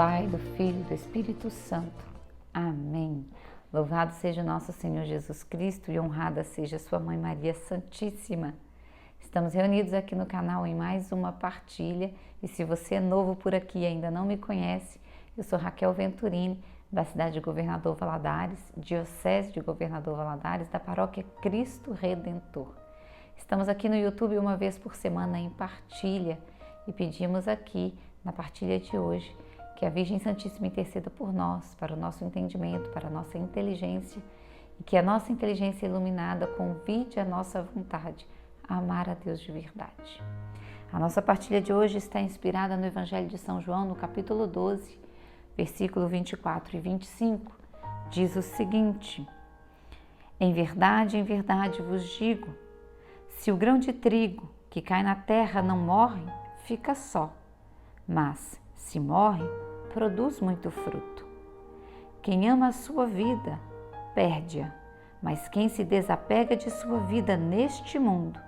Pai, do Filho e do Espírito Santo. Amém. Louvado seja o nosso Senhor Jesus Cristo e honrada seja sua Mãe Maria Santíssima. Estamos reunidos aqui no canal em mais uma partilha e se você é novo por aqui e ainda não me conhece, eu sou Raquel Venturini, da cidade de Governador Valadares, Diocese de Governador Valadares, da paróquia Cristo Redentor. Estamos aqui no YouTube uma vez por semana em partilha e pedimos aqui na partilha de hoje que a Virgem Santíssima interceda por nós, para o nosso entendimento, para a nossa inteligência e que a nossa inteligência iluminada convide a nossa vontade a amar a Deus de verdade. A nossa partilha de hoje está inspirada no Evangelho de São João, no capítulo 12, versículo 24 e 25, diz o seguinte: em verdade vos digo, se o grão de trigo que cai na terra não morre, fica só, mas se morre, produz muito fruto. Quem ama a sua vida, perde-a, mas quem se desapega de sua vida neste mundo,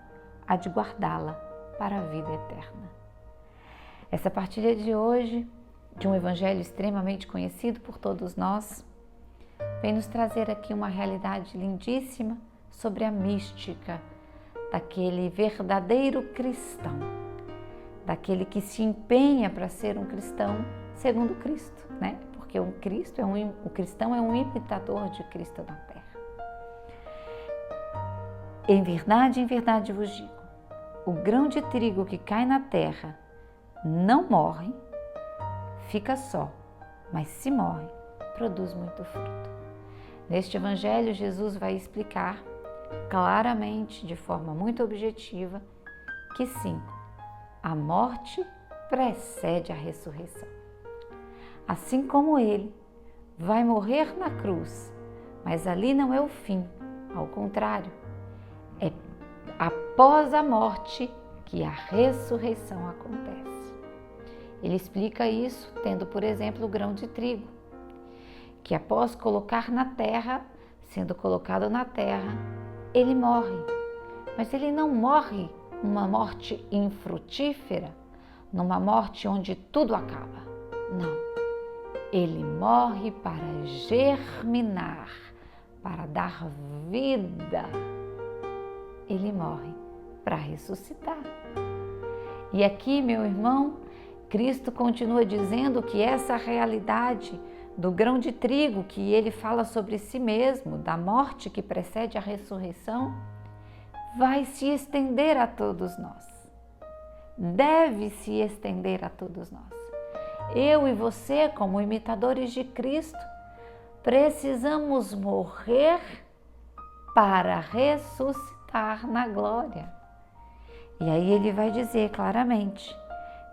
há de guardá-la para a vida eterna. Essa partilha de hoje, de um evangelho extremamente conhecido por todos nós, vem nos trazer aqui uma realidade lindíssima sobre a mística daquele verdadeiro cristão, daquele que se empenha para ser um cristão segundo Cristo, né? Porque o cristão é um imitador de Cristo na terra. Em verdade vos digo, o grão de trigo que cai na terra não morre, fica só, mas se morre, produz muito fruto. Neste evangelho, Jesus vai explicar claramente, de forma muito objetiva, que sim, a morte precede a ressurreição. Assim como ele vai morrer na cruz, mas ali não é o fim, ao contrário, é após a morte que a ressurreição acontece. Ele explica isso tendo, por exemplo, o grão de trigo, que após colocar na terra, sendo colocado na terra, ele morre, mas ele não morre uma morte infrutífera, numa morte onde tudo acaba. Não. Ele morre para germinar, para dar vida. Ele morre para ressuscitar. E aqui, meu irmão, Cristo continua dizendo que essa realidade do grão de trigo, que ele fala sobre si mesmo, da morte que precede a ressurreição, vai se estender a todos nós. Deve se estender a todos nós. Eu e você, como imitadores de Cristo, precisamos morrer para ressuscitar na glória. E aí ele vai dizer claramente: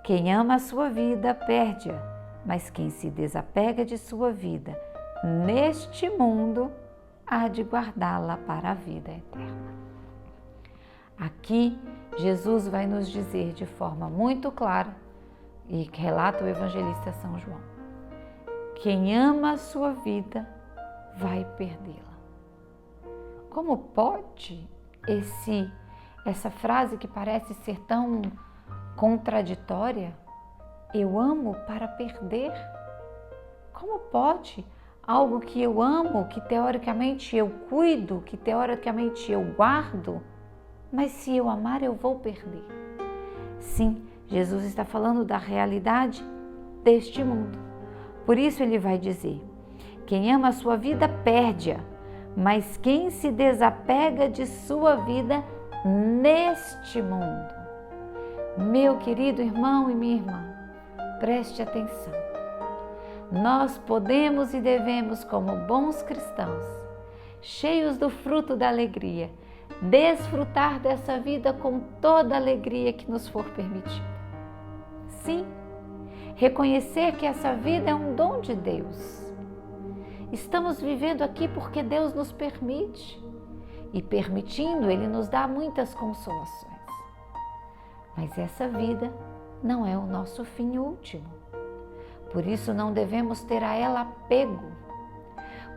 quem ama a sua vida, perde-a, mas quem se desapega de sua vida neste mundo, há de guardá-la para a vida eterna. Aqui, Jesus vai nos dizer de forma muito clara, e que relata o evangelista São João: quem ama a sua vida vai perdê-la. Como pode essa frase que parece ser tão contraditória? Eu amo para perder? Como pode algo que eu amo, que teoricamente eu cuido, que teoricamente eu guardo, mas se eu amar eu vou perder? Sim, Jesus está falando da realidade deste mundo. Por isso ele vai dizer: quem ama a sua vida perde-a, mas quem se desapega de sua vida neste mundo. Meu querido irmão e minha irmã, preste atenção. Nós podemos e devemos, como bons cristãos, cheios do fruto da alegria, desfrutar dessa vida com toda a alegria que nos for permitida. Sim, reconhecer que essa vida é um dom de Deus. Estamos vivendo aqui porque Deus nos permite, e permitindo, Ele nos dá muitas consolações. Mas essa vida não é o nosso fim último. Por isso não devemos ter a ela apego.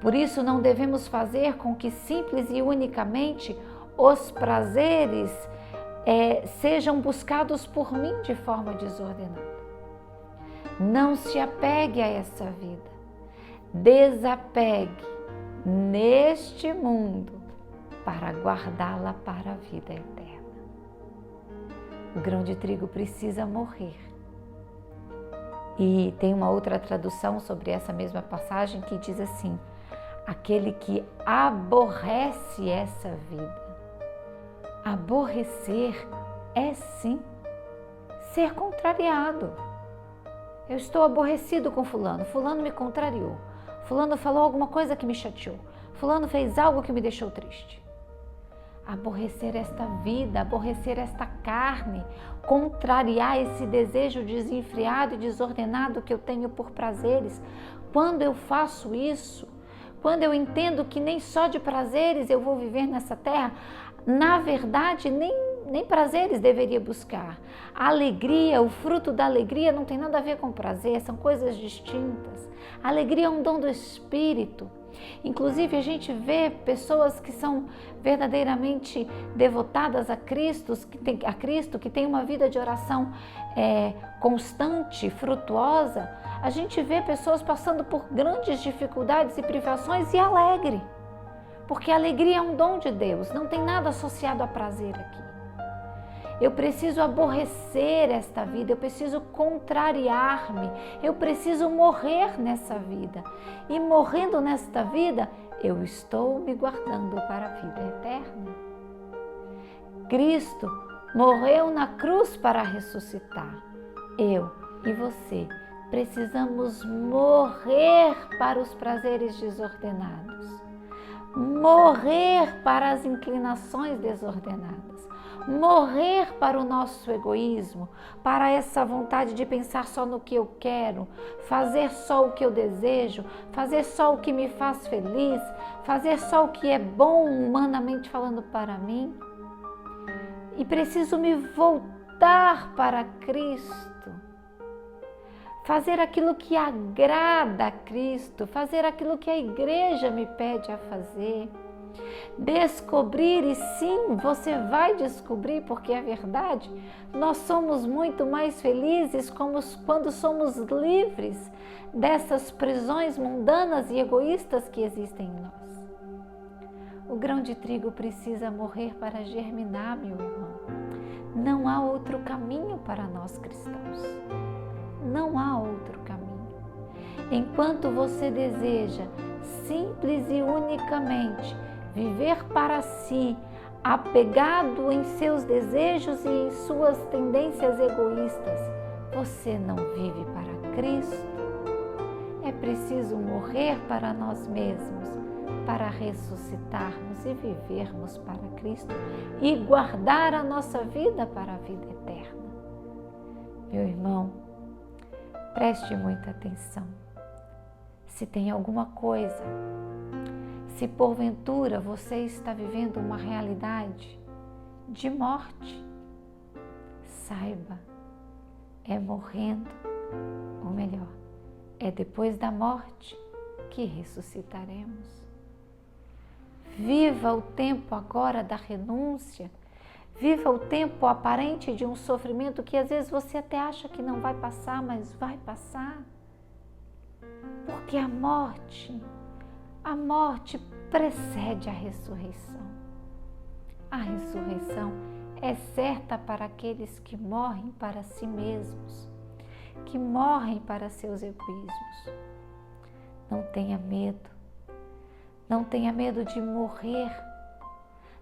Por isso não devemos fazer com que simples e unicamente os prazeres sejam buscados por mim de forma desordenada. Não se apegue a essa vida. Desapegue neste mundo para guardá-la para a vida eterna. O grão de trigo precisa morrer. E tem uma outra tradução sobre essa mesma passagem que diz assim: aquele que aborrece essa vida. Aborrecer é sim ser contrariado. Eu estou aborrecido com fulano, fulano me contrariou, fulano falou alguma coisa que me chateou, fulano fez algo que me deixou triste. Aborrecer esta vida, aborrecer esta carne, contrariar esse desejo desenfreado e desordenado que eu tenho por prazeres. Quando eu faço isso, quando eu entendo que nem só de prazeres eu vou viver nessa terra, na verdade nem prazeres deveria buscar. A alegria, o fruto da alegria não tem nada a ver com prazer, são coisas distintas. A alegria é um dom do Espírito. Inclusive a gente vê pessoas que são verdadeiramente devotadas a Cristo, que tem uma vida de oração constante, frutuosa. A gente vê pessoas passando por grandes dificuldades e privações e alegre. Porque a alegria é um dom de Deus, não tem nada associado a prazer aqui. Eu preciso aborrecer esta vida, eu preciso contrariar-me, eu preciso morrer nessa vida. E morrendo nesta vida, eu estou me guardando para a vida eterna. Cristo morreu na cruz para ressuscitar. Eu e você precisamos morrer para os prazeres desordenados. Morrer para as inclinações desordenadas, morrer para o nosso egoísmo, para essa vontade de pensar só no que eu quero, fazer só o que eu desejo, fazer só o que me faz feliz, fazer só o que é bom humanamente falando para mim. E preciso me voltar para Cristo. Fazer aquilo que agrada a Cristo, fazer aquilo que a igreja me pede a fazer. Descobrir, e sim, você vai descobrir, porque é verdade, nós somos muito mais felizes quando somos livres dessas prisões mundanas e egoístas que existem em nós. O grão de trigo precisa morrer para germinar, meu irmão. Não há outro caminho para nós cristãos. Não há outro caminho. Enquanto você deseja simples e unicamente viver para si, apegado em seus desejos e em suas tendências egoístas, você não vive para Cristo. É preciso morrer para nós mesmos, para ressuscitarmos e vivermos para Cristo e guardar a nossa vida para a vida eterna. Meu irmão, preste muita atenção. Se tem alguma coisa, se porventura você está vivendo uma realidade de morte, saiba, é morrendo, ou melhor, é depois da morte que ressuscitaremos. Viva o tempo agora da renúncia. Viva o tempo aparente de um sofrimento que às vezes você até acha que não vai passar, mas vai passar. Porque a morte precede a ressurreição. A ressurreição é certa para aqueles que morrem para si mesmos, que morrem para seus egoísmos. Não tenha medo. Não tenha medo de morrer.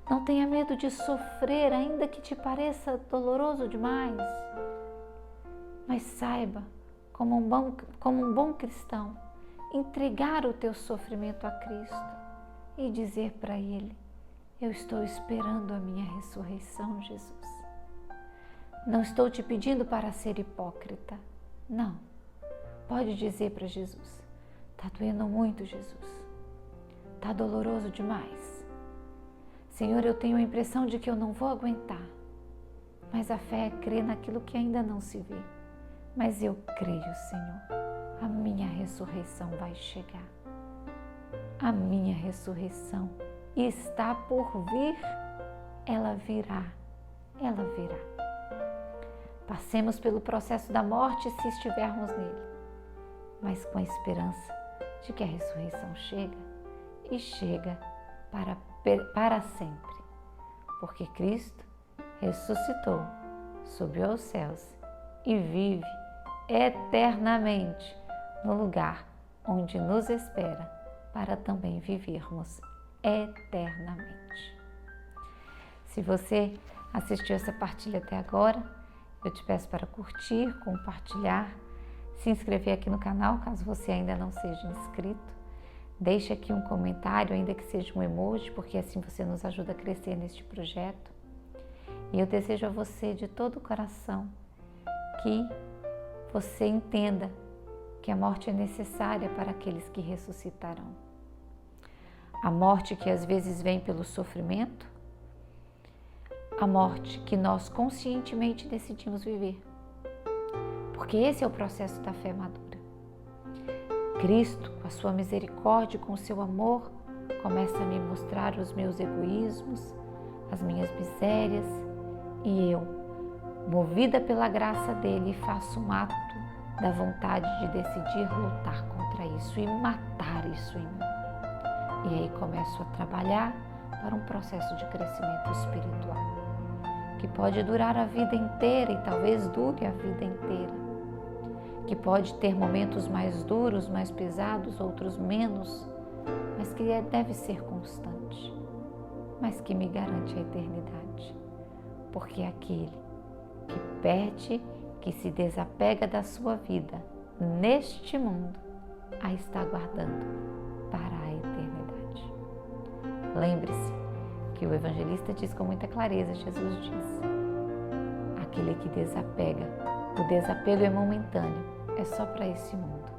Não tenha medo de sofrer, ainda que te pareça doloroso demais. Mas saiba, como um bom cristão, entregar o teu sofrimento a Cristo e dizer para Ele: eu estou esperando a minha ressurreição, Jesus. Não estou te pedindo para ser hipócrita. Não. Pode dizer para Jesus: está doendo muito, Jesus. Está doloroso demais. Senhor, eu tenho a impressão de que eu não vou aguentar, mas a fé é crer naquilo que ainda não se vê. Mas eu creio, Senhor, a minha ressurreição vai chegar. A minha ressurreição está por vir, ela virá, ela virá. Passemos pelo processo da morte se estivermos nele. mas com a esperança de que a ressurreição chega e chega para sempre, porque Cristo ressuscitou, subiu aos céus e vive eternamente no lugar onde nos espera para também vivermos eternamente. Se você assistiu essa partilha até agora, eu te peço para curtir, compartilhar, se inscrever aqui no canal, caso você ainda não seja inscrito. Deixe aqui um comentário, ainda que seja um emoji, porque assim você nos ajuda a crescer neste projeto. E eu desejo a você de todo o coração que você entenda que a morte é necessária para aqueles que ressuscitarão. A morte que às vezes vem pelo sofrimento, a morte que nós conscientemente decidimos viver. Porque esse é o processo da fé madura. Cristo, com a sua misericórdia, com o seu amor, começa a me mostrar os meus egoísmos, as minhas misérias, e eu, movida pela graça dele, faço um ato da vontade de decidir lutar contra isso e matar isso em mim. E aí começo a trabalhar para um processo de crescimento espiritual, que pode durar a vida inteira e talvez dure a vida inteira, que pode ter momentos mais duros, mais pesados, outros menos, mas que deve ser constante, mas que me garante a eternidade, porque aquele que perde, que se desapega da sua vida neste mundo, a está guardando para a eternidade. Lembre-se que o evangelista diz com muita clareza, Jesus diz, aquele que desapega, o desapego é momentâneo, é só para esse mundo.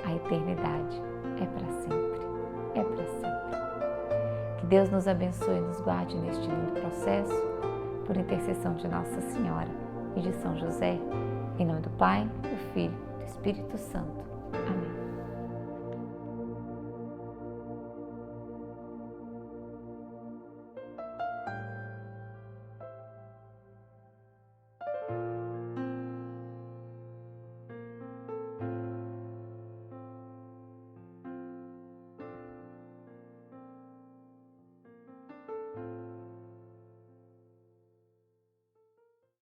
A eternidade é para sempre, é para sempre. Que Deus nos abençoe e nos guarde neste lindo processo, por intercessão de Nossa Senhora e de São José, em nome do Pai, do Filho e do Espírito Santo.